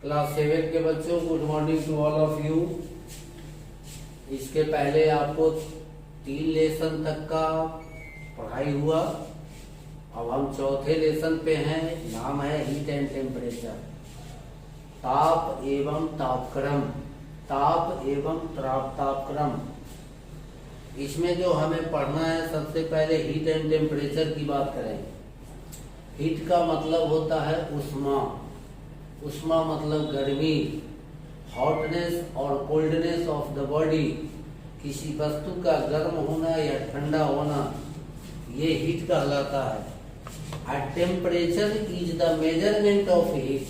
Class 7 के बच्चों, good morning to all of you. इसके पहले आपको 3 लेसन तक का पढ़ाई हुआ। अब हम चौथे लेसन पे हैं। नाम है हीट एंड टेम्परेचर। ताप एवं तापक्रम, ताप एवं तापक्रम। इसमें जो हमें पढ़ना है, सबसे पहले हीट एंड टेम्परेचर की बात करेंगे। हीट का मतलब होता है उष्मा, उष्मा मतलब गर्मी, हॉटनेस और कोल्डनेस ऑफ द बॉडी, किसी वस्तु का गर्म होना या ठंडा होना, ये हीट कहलाता है। Temperature is the measurement of heat.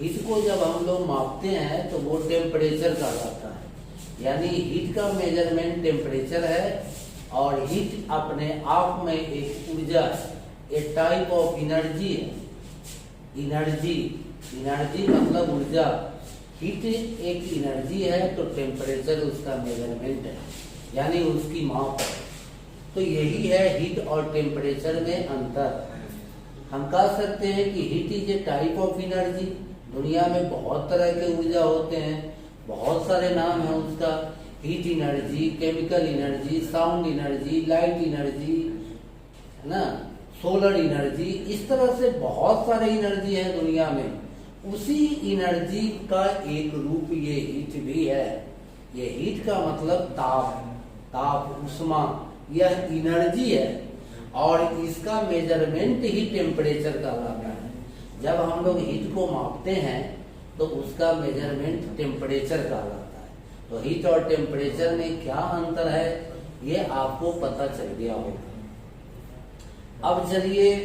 Heat को जब हम लोग मापते हैं तो वो टेम्परेचर कहलाता है, यानी हीट का मेजरमेंट टेम्परेचर है। और हीट अपने आप में एक ऊर्जा है, ए टाइप ऑफ एनर्जी है। एनर्जी, एनर्जी मतलब ऊर्जा। हीट एक एनर्जी है तो टेम्परेचर उसका मेजरमेंट है, यानी उसकी माप है। तो यही है हीट और टेम्परेचर में अंतर। हम कह सकते हैं कि heat is a type of energy. दुनिया में बहुत तरह के ऊर्जा होते हैं, बहुत सारे नाम हैं उसका। Heat energy, chemical energy, sound energy, light energy, है ना, सोलर एनर्जी, इस तरह से बहुत सारे एनर्जी है दुनिया में। उसी एनर्जी का एक रूप ये हीट भी है। ये हीट का मतलब ताप, ताप उष्मा, यह एनर्जी है और इसका मेजरमेंट ही टेम्परेचर कहलाता है। जब हम लोग हीट को मापते हैं तो उसका मेजरमेंट टेम्परेचर कहलाता है। तो हीट और टेम्परेचर में क्या अंतर है ये आपको पता चल गया होगा। अब चलिए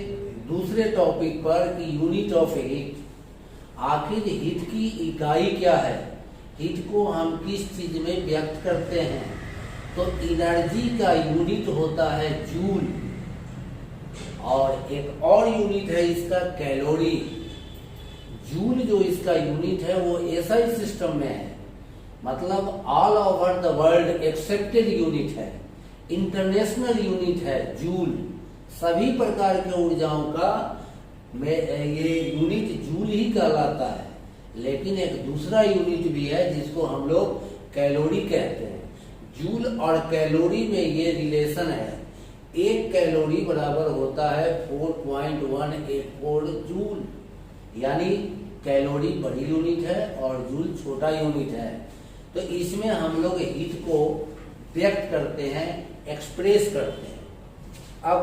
दूसरे टॉपिक पर कि यूनिट ऑफ हीट। आखिर हीट की इकाई क्या है, हीट को हम किस चीज में व्यक्त करते हैं। तो एनर्जी का यूनिट होता है जूल, और एक और यूनिट है इसका कैलोरी। जूल जो इसका यूनिट है वो एसआई सिस्टम में है, मतलब all over the world accepted unit है, इंटरनेशनल यूनिट है जूल। सभी प्रकार के ऊर्जाओं का ये यूनिट जूल ही कहलाता है। लेकिन एक दूसरा यूनिट भी है जिसको हम लोग कैलोरी कहते हैं। जूल और कैलोरी में ये रिलेशन है। 1 कैलोरी बराबर होता है 4.184 जूल, यानी कैलोरी बड़ी यूनिट है और जूल छोटा यूनिट है। तो इसमें हम लोग हीट को व्यक्त करते हैं, एक्सप्रेस करते हैं। अब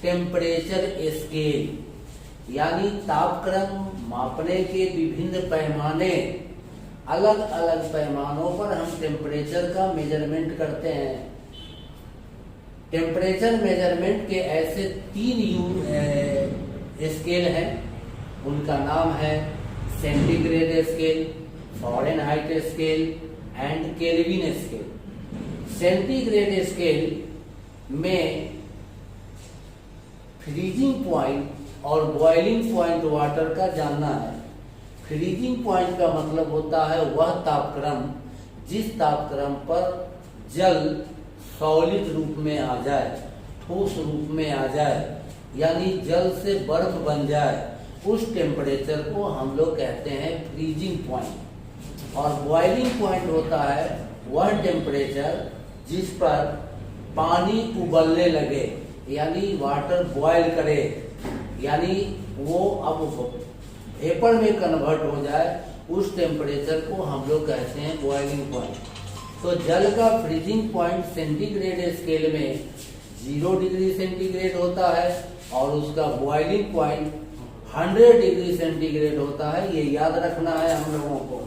टेम्परेचर स्केल, यानी तापक्रम मापने के विभिन्न पैमाने, अलग अलग पैमानों पर हम टेम्परेचर का मेजरमेंट करते हैं। टेम्परेचर मेजरमेंट के ऐसे 3 स्केल हैं। उनका नाम है centigrade scale, Fahrenheit scale and kelvin scale. Centigrade scale में फ्रीजिंग पॉइंट और बॉइलिंग पॉइंट वाटर का जानना है। फ्रीजिंग पॉइंट का मतलब होता है वह तापक्रम जिस तापक्रम पर जल सॉलिड रूप में आ जाए, ठोस रूप में आ जाए, यानी जल से बर्फ बन जाए, उस टेम्परेचर को हम लोग कहते हैं फ्रीजिंग पॉइंट। और बॉइलिंग पॉइंट होता है वह टेम्परेचर जिस पर पानी उबलने लगे, यानी वाटर बॉयल करे, यानी वो अब वेपर में कन्वर्ट हो जाए, उस टेम्परेचर को हम लोग कहते हैं बॉइलिंग पॉइंट। तो जल का फ्रीजिंग पॉइंट सेंटीग्रेड स्केल में 0 डिग्री सेंटीग्रेड होता है और उसका बॉइलिंग पॉइंट 100 डिग्री सेंटीग्रेड होता है। ये याद रखना है हम लोगों को।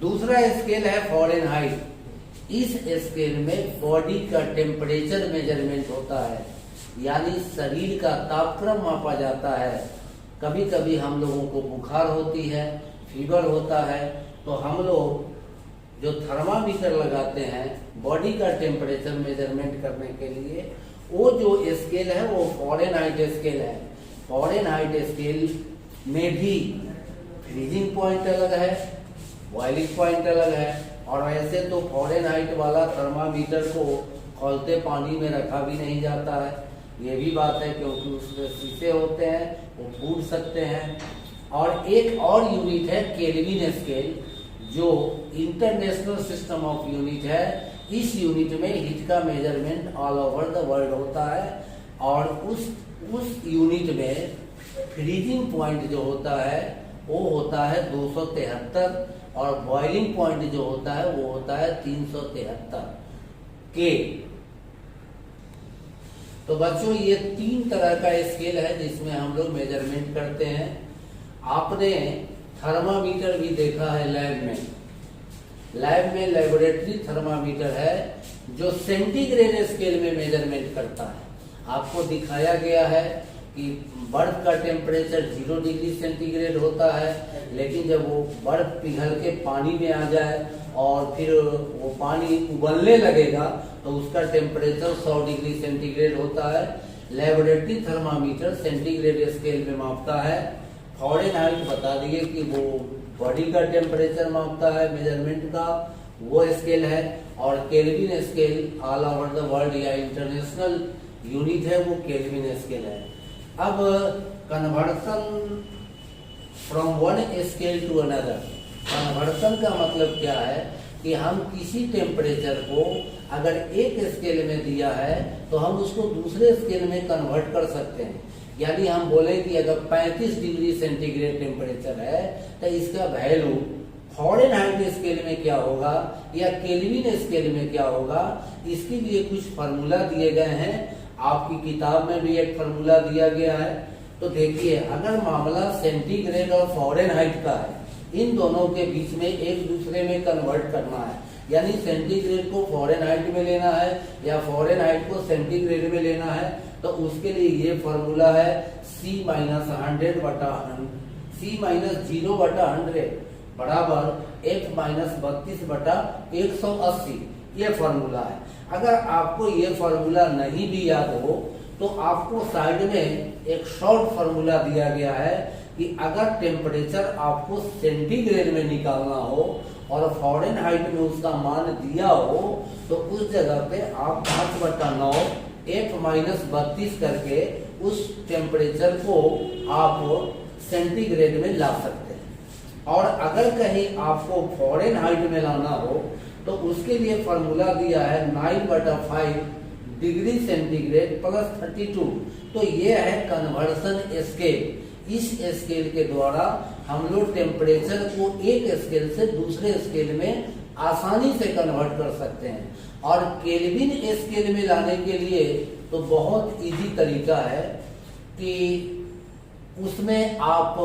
दूसरा स्केल है फ़ारेनहाइट। इस स्केल में बॉडी का टेम्परेचर मेजरमेंट होता है, यानी शरीर का तापक्रम मापा जाता है। कभी कभी हम लोगों को बुखार होती है, फीवर होता है, तो हम लोग जो थर्मामीटर लगाते हैं बॉडी का टेम्परेचर मेजरमेंट करने के लिए, वो जो स्केल है वो फ़ारेनहाइट स्केल है। फ़ारेनहाइट स्केल में भी फ्रीजिंग पॉइंट अलग है, बॉइलिंग पॉइंट अलग है। और वैसे तो फ़ारेनहाइट वाला थर्मामीटर को खौलते पानी में रखा भी नहीं जाता है, ये भी बात है, क्योंकि उसमें शीशे होते हैं, वो फूट सकते हैं। और एक और यूनिट है केल्विन स्केल, जो इंटरनेशनल सिस्टम ऑफ यूनिट है। इस यूनिट में हीट का measurement all over the world होता है, और उस यूनिट में फ्रीजिंग पॉइंट जो होता है वो होता है 273, और बॉइलिंग पॉइंट जो होता है वो होता है 373 के। तो बच्चों ये 3 तरह का स्केल है जिसमें हम लोग मेजरमेंट करते हैं। आपने थर्मामीटर भी देखा है लैब में। लैब में लेबोरेटरी थर्मामीटर है जो सेंटीग्रेड स्केल में मेजरमेंट करता है। आपको दिखाया गया है कि बर्फ का टेम्परेचर 0 डिग्री सेंटीग्रेड होता है, लेकिन जब वो बर्फ पिघल के पानी में आ जाए और फिर वो पानी उबलने लगेगा तो उसका टेम्परेचर 100 डिग्री सेंटीग्रेड होता है। लेबोरेटरी थर्मामीटर सेंटीग्रेड स्केल में मापता है। फ़ारेनहाइट बता दिए कि वो बॉडी का टेम्परेचर मापता है, मेजरमेंट का वो स्केल है। और Kelvin scale all over the world या इंटरनेशनल यूनिट है, वो केल्विन स्केल है। अब conversion from one scale to another. Conversion का मतलब क्या है कि हम किसी टेम्परेचर को अगर एक स्केल में दिया है तो हम उसको दूसरे स्केल में कन्वर्ट कर सकते हैं। यानी हम बोले कि अगर 35 डिग्री सेंटीग्रेड टेम्परेचर है तो इसका वैल्यू फ़ारेनहाइट स्केल में क्या होगा या केल्विन स्केल में क्या होगा, इसके लिए कुछ फार्मूला दिए गए हैं। आपकी किताब में भी एक फार्मूला दिया गया है। तो देखिए, अगर मामला सेंटीग्रेड और फ़ारेनहाइट का है, इन दोनों के बीच में एक दूसरे में कन्वर्ट करना है। यानी सेंटीग्रेड को फ़ारेनहाइट में लेना है या फ़ारेनहाइट को सेंटीग्रेड में लेना है, तो उसके लिए ये फार्मूला है C - 0/100 बराबर F - 32/180। ये फार्मूला है। अगर आपको ये फार्मूला नहीं भी याद हो तो आपको साइड में एक शॉर्ट फार्मूला दिया गया है कि अगर टेम्परेचर आपको सेंटीग्रेड में निकालना हो और फ़ारेनहाइट में उसका मान दिया हो तो उस जगह पे आप 5/9 F - 32 करके उस टेम्परेचर को आप सेंटीग्रेड में ला सकते हैं। और अगर कहीं आपको फ़ारेनहाइट में लाना हो तो उसके लिए फार्मूला दिया है 9/5 डिग्री सेंटीग्रेड प्लस 32। तो ये है कन्वर्सन स्केल। इस स्केल के द्वारा हम लोग टेम्परेचर को एक स्केल से दूसरे स्केल में आसानी से कन्वर्ट कर सकते हैं। और केल्विन स्केल में लाने के लिए तो बहुत इजी तरीका है कि उसमें आप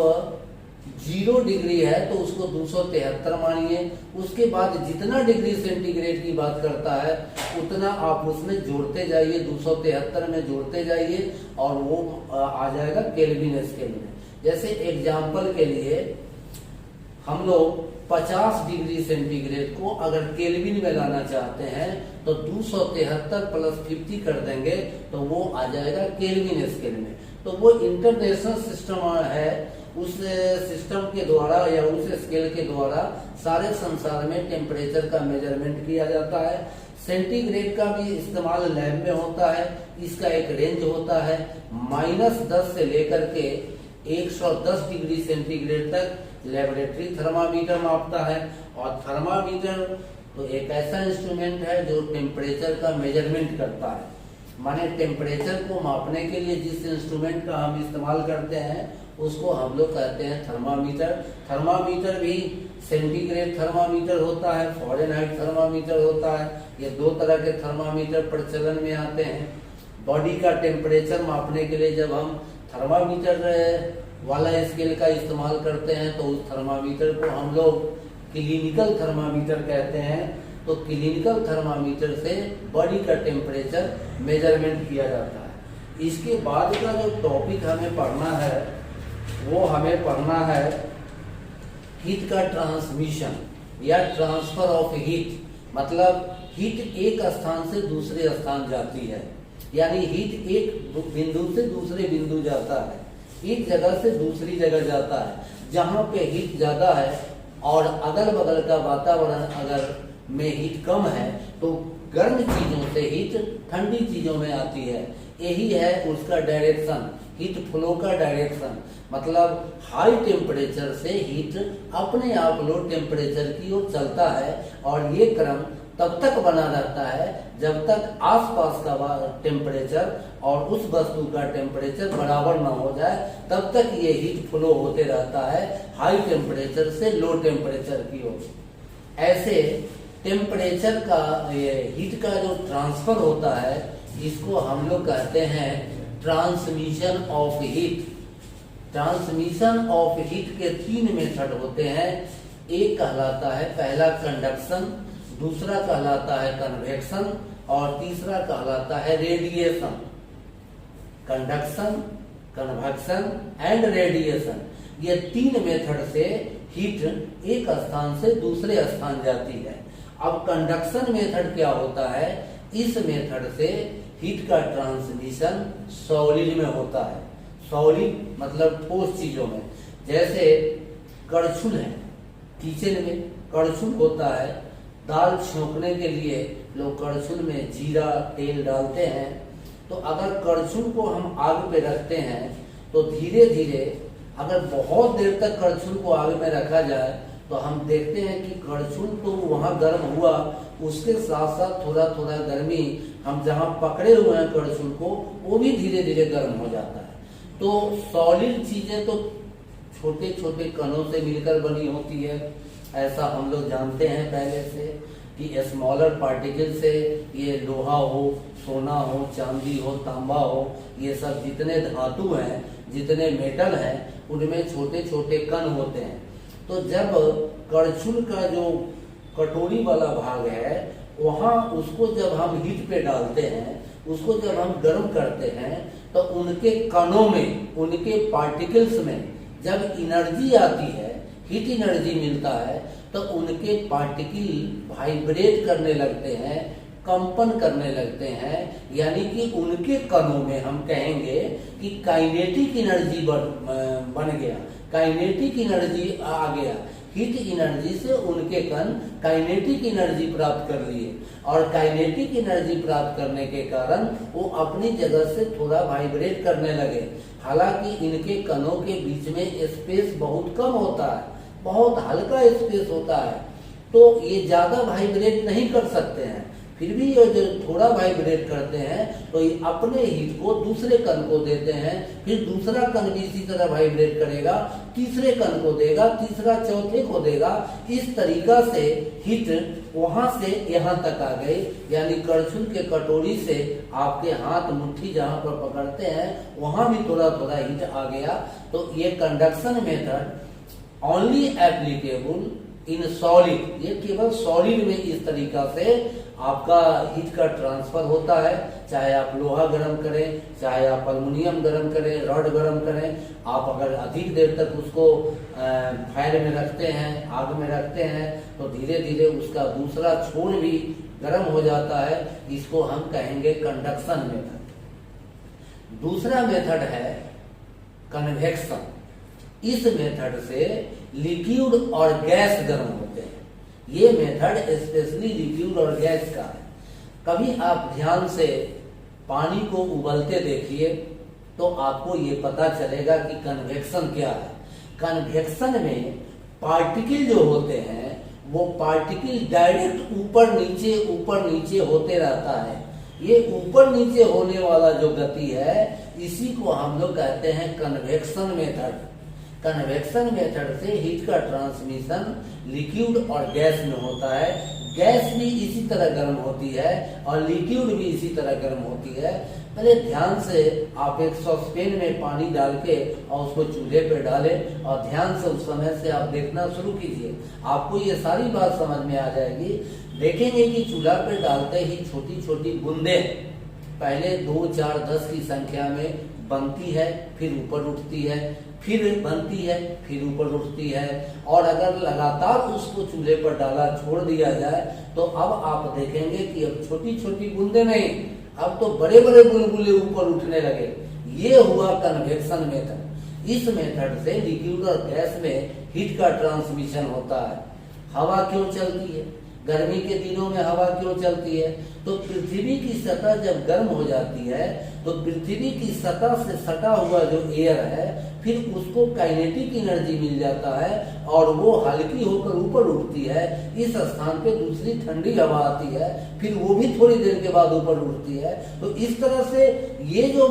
0 डिग्री है तो उसको 273 मानिए। उसके बाद जितना डिग्री सेंटीग्रेड की बात करता है उतना आप उसमें जोड़ते जाइए, 273 में जोड़ते जाइए और वो आ जाएगा केल्विन स्केल में। जैसे एग्जाम्पल के लिए हम लोग 50 डिग्री सेंटीग्रेड को अगर केल्विन में लाना चाहते हैं तो 273 प्लस 50 कर देंगे तो वो आ जाएगा केल्विन स्केल में। तो वो इंटरनेशनल सिस्टम है, उस सिस्टम के द्वारा या उस स्केल के द्वारा सारे संसार में टेम्परेचर का मेजरमेंट किया जाता है। सेंटीग्रेड का भी इस्तेमाल लैब में होता है। इसका एक रेंज होता है -10 से लेकर के 110 डिग्री सेंटीग्रेड तक लेबोरेटरी थर्मामीटर मापता है। और थर्मामीटर तो एक ऐसा इंस्ट्रूमेंट है जो टेम्परेचर का मेजरमेंट करता है। माने टेम्परेचर को मापने के लिए जिस इंस्ट्रूमेंट का हम इस्तेमाल करते हैं उसको हम लोग कहते हैं थर्मामीटर। थर्मामीटर भी सेंटीग्रेड थर्मामीटर होता है, फ़ारेनहाइट थर्मामीटर होता है। ये 2 तरह के थर्मामीटर प्रचलन में आते हैं। बॉडी का टेम्परेचर मापने के लिए जब हम थर्मामीटर वाला स्केल का इस्तेमाल करते हैं तो उस थर्मामीटर को हम लोग क्लिनिकल थर्मामीटर कहते हैं। तो क्लिनिकल थर्मामीटर से बॉडी का टेम्परेचर मेजरमेंट किया जाता है। इसके बाद का जो टॉपिक हमें पढ़ना है वो हमें पढ़ना है हीट का ट्रांसमिशन या ट्रांसफर ऑफ हीट। मतलब हीट एक स्थान से दूसरे स्थान जाती है, यानी हीट एक बिंदु से दूसरे बिंदु जाता है, एक जगह से दूसरी जगह जाता है। जहाँ पे हीट ज्यादा है और अगल बगल का वातावरण अगर में हीट कम है तो गर्म चीजों से हीट ठंडी चीजों में आती है। यही है उसका डायरेक्शन। हीट फ्लो का डायरेक्शन, मतलब हाई टेम्परेचर से हीट अपने आप लो टेम्परेचर की ओर चलता है और ये क्रम तब तक बना रहता है जब तक आसपास का टेम्परेचर और उस वस्तु का टेम्परेचर बराबर ना हो जाए, तब तक ये हीट फ्लो होते रहता है हाई टेम्परेचर से लो टेम्परेचर की ओर। ऐसे टेम्परेचर का ये हीट का जो ट्रांसफर होता है इसको हम लोग कहते हैं transmission of heat. Transmission of heat के 3 मेथड होते हैं। एक कहलाता है पहला कंडक्शन, दूसरा कहलाता है कन्वेक्शन और तीसरा कहलाता है radiation. Conduction, convection and radiation, ये 3 मेथड से हीट एक स्थान से दूसरे स्थान जाती है। अब कंडक्शन मेथड क्या होता है? इस मेथड से हीट का ट्रांसमिशन सॉलिड में होता है। सॉलिड मतलब ठोस चीजों में, जैसे कड़छुल है, किचन में कड़छुल होता है, दाल छौंकने के लिए लोग कड़छुल में जीरा तेल डालते हैं। तो अगर कड़छुल को हम आग पे रखते हैं तो धीरे धीरे अगर बहुत देर तक कड़छुल को आग में रखा जाए तो हम देखते हैं कि कड़छुल तो वहां गर्म हुआ, उसके साथ साथ थोड़ा थोड़ा गर्मी हम जहां पकड़े हुए हैं कड़छुल को वो भी धीरे धीरे गर्म हो जाता है। तो सॉलिड चीजें तो छोटे छोटे कणों से मिलकर बनी होती है, ऐसा हम लोग जानते हैं पहले से कि स्मॉलर पार्टिकल से ये लोहा हो, सोना हो, चांदी हो, तांबा हो, ये सब जितने धातु हैं, जितने मेटल हैं, उनमें छोटे छोटे कण होते हैं। तो जब कड़छुल का जो कटोरी वाला भाग है वहां उसको जब हम हीट पे डालते हैं, उसको जब हम गर्म करते हैं तो उनके कणों में, उनके पार्टिकल्स में जब एनर्जी आती है, हीट एनर्जी मिलता है, तो उनके पार्टिकल वाइब्रेट करने लगते हैं, कंपन करने लगते हैं, यानी कि उनके कणों में हम कहेंगे कि काइनेटिक एनर्जी बन गया, काइनेटिक एनर्जी आ गया। हीट एनर्जी से उनके कण काइनेटिक एनर्जी प्राप्त कर लिए और काइनेटिक एनर्जी प्राप्त करने के कारण वो अपनी जगह से थोड़ा वाइब्रेट करने लगे। हालांकि इनके कणों के बीच में स्पेस बहुत कम होता है, बहुत हल्का स्पेस होता है, तो ये ज्यादा वाइब्रेट नहीं कर सकते हैं। फिर भी ये जो थोड़ा वाइब्रेट करते हैं तो ये अपने हीट को दूसरे कण को देते हैं, फिर दूसरा कण भी इसी तरह वाइब्रेट करेगा, तीसरे कण को देगा, तीसरा चौथे को देगा। इस तरीका से हीट वहां से यहाँ तक आ गई, यानी कड़छुल के कटोरी से आपके हाथ मुट्ठी जहां पर पकड़ते हैं वहां भी थोड़ा थोड़ा हीट आ गया। तो ये conduction method only applicable in solid, ये केवल सॉलिड में इस तरीका से आपका हीट का ट्रांसफर होता है। चाहे आप लोहा गर्म करें, चाहे आप अल्युमिनियम गर्म करें, रॉड गर्म करें, आप अगर अधिक देर तक उसको फायर में रखते हैं, आग में रखते हैं, तो धीरे धीरे उसका दूसरा छोर भी गर्म हो जाता है। इसको हम कहेंगे कंडक्शन मेथड। दूसरा मेथड है कन्वेक्शन। इस मेथड से लिक्विड और गैस गर्म होते हैं। ये मेथड स्पेशली लिक्विड और गैस का है। कभी आप ध्यान से पानी को उबलते देखिए तो आपको ये पता चलेगा कि कन्वेक्शन क्या है। कन्वेक्शन में पार्टिकल जो होते हैं वो पार्टिकल डायरेक्ट ऊपर नीचे होते रहता है। ये ऊपर नीचे होने वाला जो गति है इसी को हम लोग कहते हैं कन्वेक्शन मेथड। कन्वेक्शन मेथड से हीट का ट्रांसमिशन लिक्विड और गैस में होता है। गैस भी इसी तरह गर्म होती है और लिक्विड भी इसी तरह गर्म होती है। पहले ध्यान से आप एक सॉसपेन में पानी डाल के और उसको चूल्हे पे डालें और ध्यान से उस समय से आप देखना शुरू कीजिए, आपको ये सारी बात समझ में आ जाएगी। देखेंगे कि चूल्हा पे डालते ही छोटी छोटी बूंदें पहले 2, 4, 10 की संख्या में बनती है, फिर ऊपर उठती है, फिर बनती है, फिर ऊपर उठती है। और अगर लगातार उसको चूल्हे पर डाला छोड़ दिया जाए तो अब आप देखेंगे कि अब छोटी छोटी बूंदे नहीं, अब तो बड़े बड़े बुलबुले ऊपर उठने लगे। ये हुआ कन्वेक्शन मेथड। इस मेथड से लिक्विड और गैस में हीट का ट्रांसमिशन होता है। हवा क्यों चलती है? गर्मी के दिनों में हवा क्यों चलती है? तो पृथ्वी की सतह जब गर्म हो जाती है तो पृथ्वी की सतह से सटा हुआ जो एयर है फिर उसको काइनेटिक एनर्जी मिल जाता है और वो हल्की होकर ऊपर उड़ती है। इस स्थान पे दूसरी ठंडी हवा आती है, फिर वो भी थोड़ी देर के बाद ऊपर उड़ती है। तो इस तरह से ये जो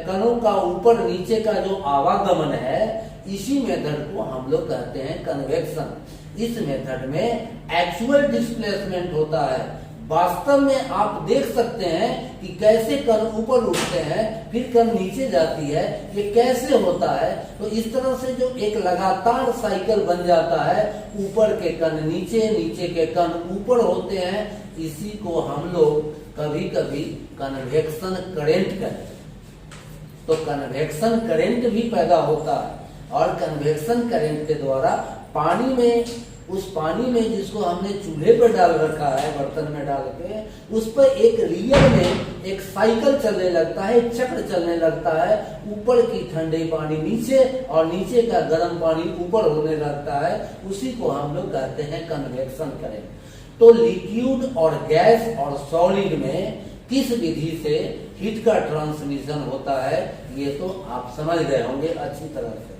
कणों का ऊपर नीचे का जो आवागमन है, इसी मेथड को हम लोग कहते हैं कन्वेक्शन। इस मेथड में एक्चुअल डिस्प्लेसमेंट होता है, वास्तव में आप देख सकते हैं कि कैसे कण ऊपर उठते हैं फिर कण नीचे जाती है, ये कैसे होता है। तो इस तरह से जो एक लगातार साइकिल बन जाता है, ऊपर के कण नीचे, नीचे के कण ऊपर होते हैं, इसी को हम लोग कभी कभी कन्वेक्शन करेंट कहते हैं। तो कन्वेक्शन करेंट भी पैदा होता है और कन्वेक्शन करेंट के द्वारा पानी में, उस पानी में जिसको हमने चूल्हे पर डाल रखा है, बर्तन में डाल के, उस पर एक रियल में एक साइकिल चलने लगता है, एक चक्र चलने लगता है। ऊपर की ठंडे पानी नीचे और नीचे का गर्म पानी ऊपर होने लगता है, उसी को हम लोग कहते हैं कन्वेक्शन करेंट। तो लिक्विड और गैस और सॉलिड में किस विधि से हीट का ट्रांसमिशन होता है, ये तो आप समझ गए होंगे अच्छी तरह से।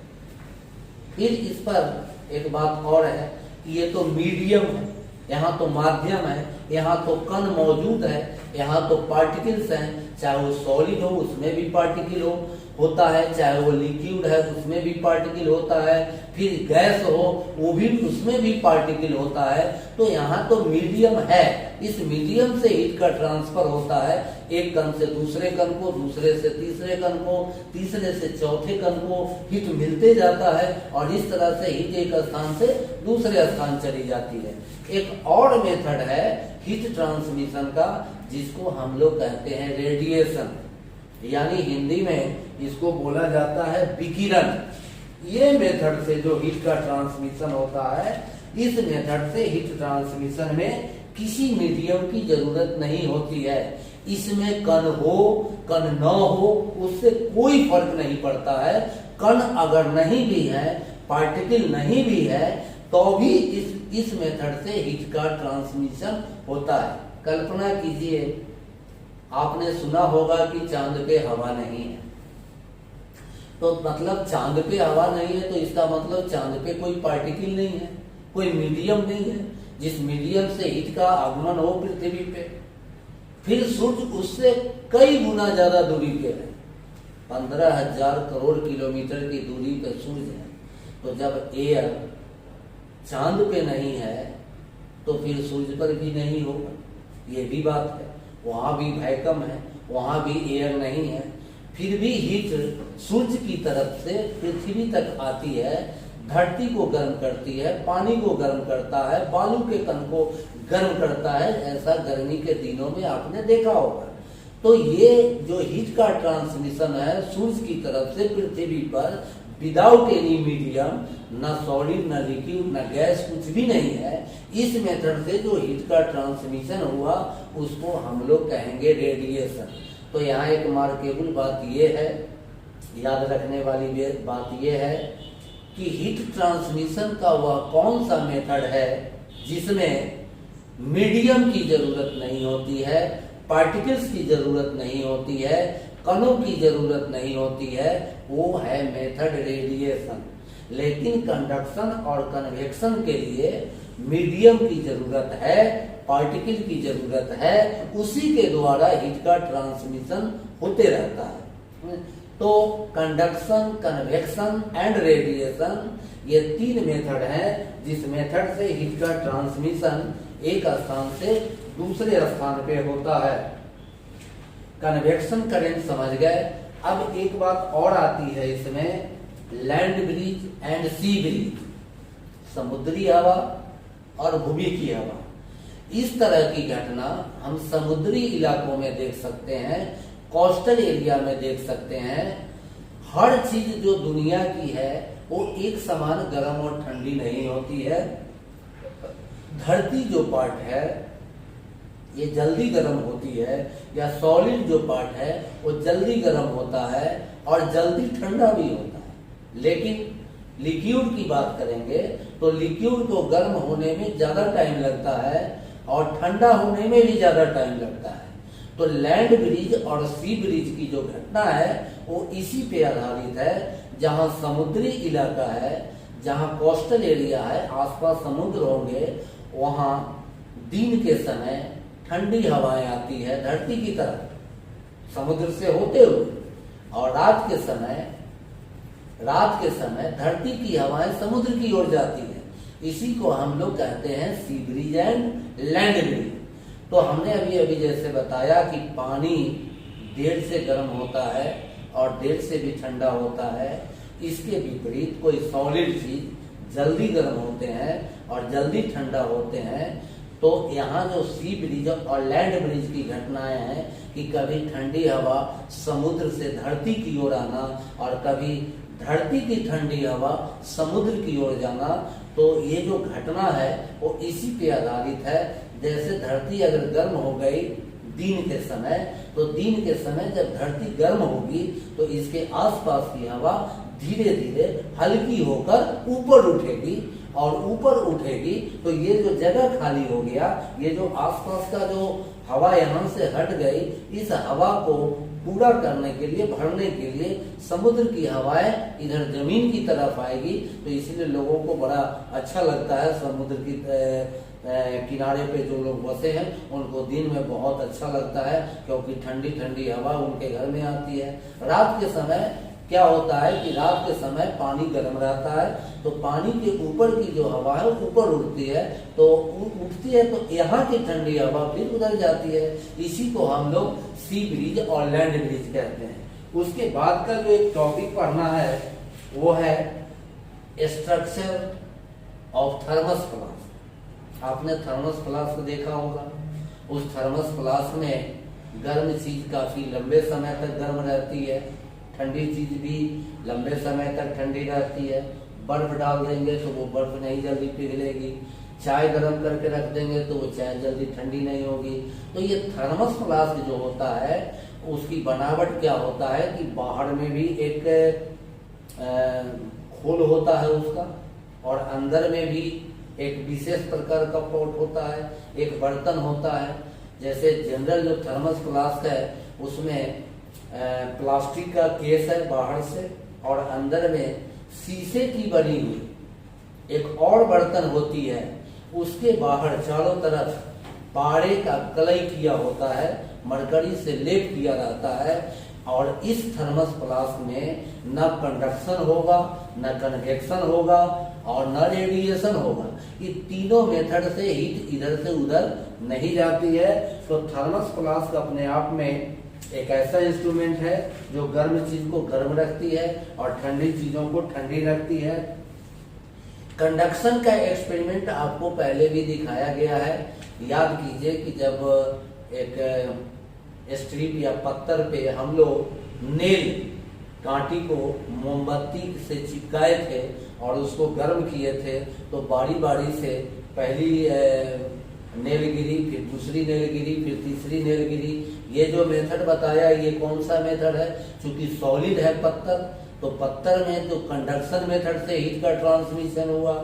फिर इस पर एक बात और है कि ये तो मीडियम है, यहाँ तो माध्यम है, यहाँ तो कण मौजूद है, यहाँ तो पार्टिकल्स हैं, चाहे वो सॉलिड हो उसमें भी पार्टिकल होता है, चाहे वो लिक्विड है उसमें भी पार्टिकल होता है, फिर गैस हो वो भी उसमें भी पार्टिकल होता है। तो यहाँ तो मीडियम है, इस मीडियम से हीट का ट्रांसफर होता है, एक कण से दूसरे कण को, दूसरे से तीसरे कण को, तीसरे से चौथे कण को हीट मिलते जाता है और इस तरह से हीट एक स्थान से दूसरे स्थान चली जाती है। एक और मेथड है हीट ट्रांसमिशन का, जिसको हम लोग कहते हैं रेडिएशन, यानी हिंदी में इसको बोला जाता है विकिरण। ये मेथड से जो हीट का ट्रांसमिशन होता है, इस मेथड से हीट ट्रांसमिशन में किसी मीडियम की जरूरत नहीं होती है। इसमें कण हो कण न हो उससे कोई फर्क नहीं पड़ता है। कण अगर नहीं भी है, पार्टिकल नहीं भी है, तो भी इस मेथड से हीट का ट्रांसमिशन होता है। कल्पना कीजिए, आपने सुना होगा कि चांद पे हवा नहीं है, तो मतलब चांद पे हवा नहीं है तो इसका मतलब चांद पे कोई पार्टिकल नहीं है, कोई मीडियम नहीं है जिस मीडियम से हीट का आगमन हो पृथ्वी पे। फिर सूर्य उससे कई गुना ज्यादा दूरी पे है, 15,000 करोड़ किलोमीटर की दूरी पे सूर्य है। तो जब एयर चांद पे नहीं है तो फिर सूर्य पर भी नहीं होगा, ये भी बात है। वहां भी वैक्यूम है, वहां भी एयर नहीं है, फिर भी हीट सूर्य की तरफ से पृथ्वी तक आती है, धरती को गर्म करती है, पानी को गर्म करता है, बालू के कण को गर्म करता है। ऐसा गर्मी के दिनों में आपने देखा होगा। तो ये जो हीट का ट्रांसमिशन है सूर्य की तरफ से पृथ्वी पर, विदाउट एनी मीडियम, न सॉलिड न लिक्विड न गैस, कुछ भी नहीं है, इस मेथड से जो हीट का ट्रांसमिशन हुआ उसको हम लोग कहेंगे रेडिएशन। तो यहाँ एक मार्केबल बात ये है, याद रखने वाली बात ये है कि हीट ट्रांसमिशन का वह कौन सा मेथड है जिसमें मीडियम की जरूरत नहीं होती है, पार्टिकल्स की जरूरत नहीं होती है, कणों की जरूरत नहीं होती है, वो है मेथड रेडिएशन। लेकिन कंडक्शन और कन्वेक्शन के लिए मीडियम की जरूरत है, पार्टिकल की जरूरत है, उसी के द्वारा हीट का ट्रांसमिशन होते रहता है। तो कंडक्शन, कन्वेक्शन एंड रेडिएशन, ये तीन मेथड हैं जिस मेथड से हीट का ट्रांसमिशन एक स्थान से दूसरे स्थान पे होता है। कन्वेक्शन करंट समझ गए। अब एक बात और आती है इसमें, land breeze and sea breeze, समुद्री हवा और भूमि की हवा। इस तरह की घटना हम समुद्री इलाकों में देख सकते हैं, कोस्टल एरिया में देख सकते हैं। हर चीज जो दुनिया की है वो एक समान गर्म और ठंडी नहीं होती है। धरती जो पार्ट है ये जल्दी गर्म होती है, या सॉलिड जो पार्ट है वो जल्दी गर्म होता है और जल्दी ठंडा भी होता है। लेकिन लिक्विड की बात करेंगे तो लिक्विड को गर्म होने में ज्यादा टाइम लगता है और ठंडा होने में भी ज्यादा टाइम लगता है। तो लैंड ब्रिज और सी ब्रिज की जो घटना है वो इसी पे आधारित है, जहां समुद्री इलाका है, जहां कोस्टल एरिया है, आसपास समुद्र होंगे, वहां दिन के समय ठंडी हवाएं आती है धरती की तरफ समुद्र से होते हुए, और रात के समय धरती की हवाएं समुद्र की ओर जाती है। इसी को हम लोग कहते हैं सी ब्रिज एंड लैंड ब्रिज। तो हमने अभी जैसे बताया कि पानी देर से गर्म होता है और देर से भी ठंडा होता है। इसके विपरीत कोई सॉलिड चीज जल्दी गर्म होते हैं और जल्दी ठंडा होते हैं। तो यहाँ जो सी ब्रिज और लैंड ब्रिज की घटनाएं हैं कि कभी ठंडी हवा समुद्र से धरती की ओर आना और कभी धरती की ठंडी हवा समुद्र की ओर जाना, तो ये जो घटना है वो इसी पे आधारित है। जैसे धरती अगर गर्म हो गई दिन के समय, तो दिन के समय जब धरती गर्म होगी तो इसके आसपास की हवा धीरे धीरे हल्की होकर ऊपर उठेगी, और ऊपर उठेगी तो ये जो जगह खाली हो गया, ये जो आसपास का जो हवा यहाँ से हट गई, इस हवा को पूरा करने के लिए, भरने के लिए समुद्र की हवाएं इधर जमीन की तरफ आएगी। तो इसलिए लोगों को बड़ा अच्छा लगता है, समुद्र की किनारे पे जो लोग बसे हैं उनको दिन में बहुत अच्छा लगता है, क्योंकि ठंडी ठंडी हवा उनके घर में आती है। रात के समय क्या होता है कि रात के समय पानी गर्म रहता है, तो पानी के ऊपर की जो हवा है ऊपर उठती है, तो यहाँ की ठंडी हवा फिर उधर जाती है। इसी को हम लोग सी ब्रिज और लैंड ब्रिज कहते हैं। उसके बाद का जो एक टॉपिक पढ़ना है वो है स्ट्रक्चर ऑफ थर्मस फ्लास्क। आपने थर्मस फ्लास्क देखा होगा। उस थर्मस फ्लास्क में गर्म चीज काफी लंबे समय तक गर्म रहती है, ठंडी चीज भी लंबे समय तक ठंडी रहती है। बर्फ डाल देंगे तो वो बर्फ नहीं जल्दी पिघलेगी, चाय गर्म करके रख देंगे तो वो चाय जल्दी ठंडी नहीं होगी। तो ये थर्मस फ्लास्क जो होता है उसकी बनावट क्या होता है कि बाहर में भी एक खोल होता है उसका, और अंदर में भी एक विशेष प्रकार का पॉट होता है, एक बर्तन होता है। जैसे जनरल जो थर्मस फ्लास्क है उसमें प्लास्टिक का केस है बाहर से, और अंदर में शीशे की बनी हुई एक और बर्तन होती है, उसके बाहर चारों तरफ पाड़े का कलई किया होता है, मरकरी से लेप किया रहता है। और इस थर्मस फ्लास्क में न कंडक्शन होगा, न कन्वेक्शन होगा और न रेडिएशन होगा। ये तीनों मेथड से हीट इधर से उधर नहीं जाती है। तो थर्मस फ्लास्क अपने आप में एक ऐसा इंस्ट्रूमेंट है जो गर्म चीज को गर्म रखती है और ठंडी चीजों को ठंडी रखती है। कंडक्शन का एक्सपेरिमेंट आपको पहले भी दिखाया गया है। याद कीजिए कि जब एक स्ट्रिप या पत्थर पे हम लोग नेल कांटी को मोमबत्ती से चिपकाए थे और उसको गर्म किए थे, तो बारी बारी से पहली नेल गिरी, फिर दूसरी नेल गिरी, फिर तीसरी नेल गिरी। ये जो मेथड बताया ये कौन सा मेथड है? चूंकि सॉलिड है पत्थर, तो पत्थर में तो कंडक्शन मेथड से हीट का ट्रांसमिशन हुआ।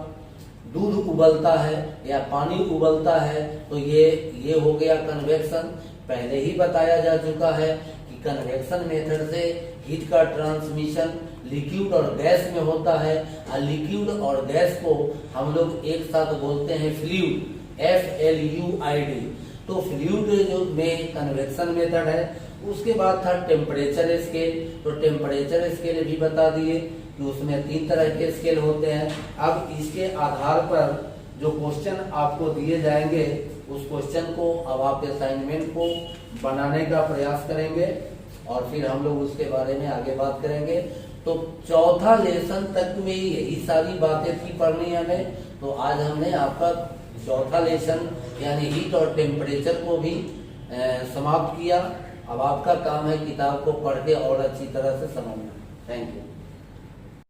दूध उबलता है या पानी उबलता है तो ये हो गया कन्वेक्शन। पहले ही बताया जा चुका है कि कन्वेक्शन मेथड से हीट का ट्रांसमिशन लिक्विड और गैस में होता है, और लिक्विड और गैस को हम लोग एक साथ बोलते हैं फ्लूइड, FLUID। तो फ्लूइड जो में कन्वेक्शन मेथड है। उसके बाद था टेम्परेचर स्केल। तो टेम्परेचर स्केल भी बता दिए कि उसमें 3 तरह के स्केल होते हैं। अब इसके आधार पर जो क्वेश्चन आपको दिए जाएंगे उस क्वेश्चन को अब आप असाइनमेंट को बनाने का प्रयास करेंगे और फिर हम लोग उसके बारे में आगे बात करेंगे। तो चौथा लेसन तक में यही सारी बातें थी पढ़नी हमें। तो आज हमने आपका चौथा लेसन यानी हीट और टेम्परेचर को भी समाप्त किया। अब आपका काम है किताब को पढ़ के और अच्छी तरह से समझना। Thank you.